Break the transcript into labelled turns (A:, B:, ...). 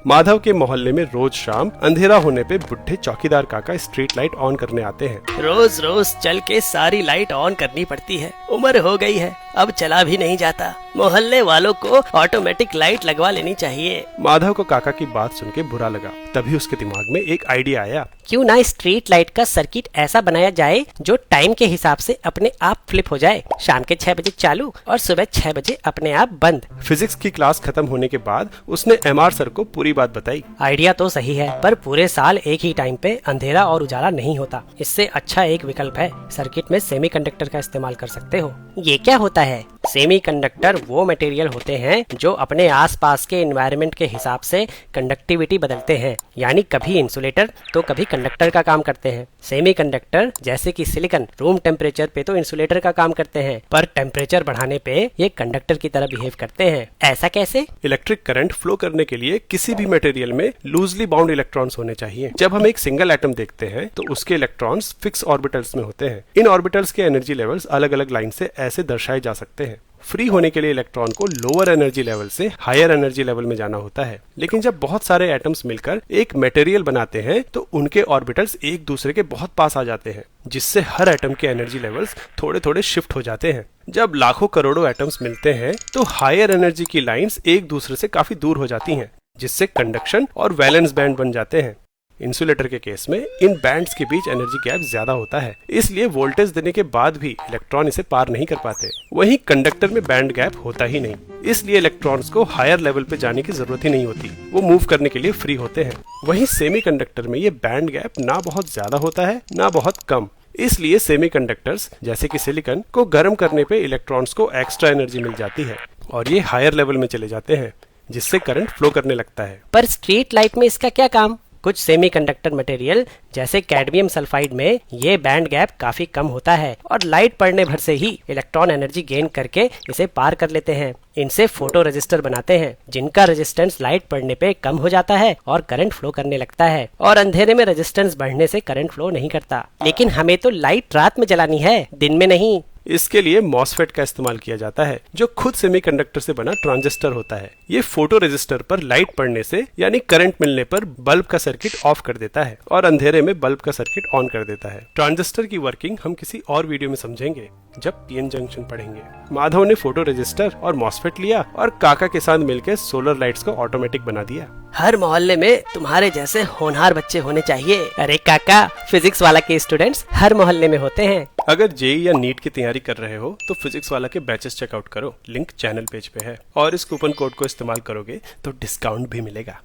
A: माधव के मोहल्ले में रोज शाम अंधेरा होने पे बुढ़े चौकीदार काका स्ट्रीट लाइट ऑन करने आते हैं।
B: रोज रोज चल के सारी लाइट ऑन करनी पड़ती है, उम्र हो गई है, अब चला भी नहीं जाता। मोहल्ले वालों को ऑटोमेटिक लाइट लगवा लेनी चाहिए।
A: माधव को काका की बात सुन के बुरा लगा। तभी उसके दिमाग में एक आइडिया आया।
B: क्यों ना स्ट्रीट लाइट का सर्किट ऐसा बनाया जाए जो टाइम के हिसाब से अपने आप फ्लिप हो जाए। शाम के 6 बजे चालू और सुबह 6 बजे अपने आप बंद।
A: फिजिक्स की क्लास खत्म होने के बाद उसने एमआर सर को पूरी बात बताई।
B: आइडिया तो सही है, पर पूरे साल एक ही टाइम पे अंधेरा और उजाला नहीं होता। इससे अच्छा एक विकल्प है, सर्किट में सेमीकंडक्टर का इस्तेमाल कर सकते हो। ये क्या होता है? सेमीकंडक्टर वो मटेरियल होते हैं जो अपने आसपास के एनवायरनमेंट के हिसाब से कंडक्टिविटी बदलते हैं, यानी कभी इंसुलेटर तो कभी कंडक्टर का काम करते हैं। सेमीकंडक्टर जैसे कि सिलिकॉन रूम टेम्परेचर पे तो इंसुलेटर का काम करते हैं, पर टेम्परेचर बढ़ाने पे ये कंडक्टर की तरह बिहेव करते हैं। ऐसा कैसे?
A: इलेक्ट्रिक करंट फ्लो करने के लिए किसी भी मटेरियल में लूजली बाउंड इलेक्ट्रॉन्स होने चाहिए। जब हम एक सिंगल एटम देखते हैं तो उसके इलेक्ट्रॉन्स फिक्स ऑर्बिटल्स में होते हैं। इन ऑर्बिटल्स के एनर्जी लेवल्स अलग अलग लाइन से ऐसे दर्शाए जा सकते हैं। फ्री होने के लिए इलेक्ट्रॉन को लोअर एनर्जी लेवल से हायर एनर्जी लेवल में जाना होता है। लेकिन जब बहुत सारे एटम्स मिलकर एक मटेरियल बनाते हैं तो उनके ऑर्बिटल्स एक दूसरे के बहुत पास आ जाते हैं, जिससे हर एटम के एनर्जी लेवल्स थोड़े थोड़े शिफ्ट हो जाते हैं। जब लाखों करोड़ों एटम्स मिलते हैं तो हायर एनर्जी की लाइंस एक दूसरे से काफी दूर हो जाती हैं, जिससे कंडक्शन और वैलेंस बैंड बन जाते हैं। इंसुलेटर के केस में इन बैंड्स के बीच एनर्जी गैप ज्यादा होता है, इसलिए वोल्टेज देने के बाद भी इलेक्ट्रॉन इसे पार नहीं कर पाते। वहीं कंडक्टर में बैंड गैप होता ही नहीं, इसलिए इलेक्ट्रॉन्स को हायर लेवल पे जाने की जरूरत ही नहीं होती, वो मूव करने के लिए फ्री होते हैं। वहीं सेमीकंडक्टर में ये बैंड गैप ना बहुत ज्यादा होता है ना बहुत कम, इसलिए सेमीकंडक्टर्स जैसे कि सिलिकॉन को गर्म करने पे इलेक्ट्रॉन्स को एक्स्ट्रा एनर्जी मिल जाती है और ये हायर लेवल में चले जाते हैं, जिससे करंट फ्लो करने लगता है।
B: पर स्ट्रीट लाइट में इसका क्या काम? कुछ सेमीकंडक्टर मटेरियल जैसे कैडमियम सल्फाइड में ये बैंड गैप काफी कम होता है और लाइट पड़ने भर से ही इलेक्ट्रॉन एनर्जी गेन करके इसे पार कर लेते हैं। इनसे फोटो रेजिस्टर बनाते हैं, जिनका रेजिस्टेंस लाइट पड़ने पे कम हो जाता है और करंट फ्लो करने लगता है। और अंधेरे में रेजिस्टेंस बढ़ने से करंट फ्लो नहीं करता। लेकिन हमें तो लाइट रात में जलानी है, दिन में नहीं।
A: इसके लिए मॉसफेट का इस्तेमाल किया जाता है, जो खुद सेमीकंडक्टर से बना ट्रांजिस्टर होता है। ये फोटो रेजिस्टर पर लाइट पड़ने से यानी करंट मिलने पर बल्ब का सर्किट ऑफ कर देता है और अंधेरे में बल्ब का सर्किट ऑन कर देता है। ट्रांजिस्टर की वर्किंग हम किसी और वीडियो में समझेंगे जब पीएन जंक्शन पढ़ेंगे। माधव ने फोटो रेजिस्टर और मॉसफेट लिया और काका के साथ मिलकर सोलर लाइट्स को ऑटोमेटिक बना दिया।
B: हर मोहल्ले में तुम्हारे जैसे होनहार बच्चे होने चाहिए। अरे काका, फिजिक्स वाला के स्टूडेंट्स हर मोहल्ले में होते हैं।
A: अगर जेईई या नीट की तैयारी कर रहे हो तो फिजिक्स वाला के बैचेस चेकआउट करो, लिंक चैनल पेज पे है और इस कूपन कोड को इस्तेमाल करोगे तो डिस्काउंट भी मिलेगा।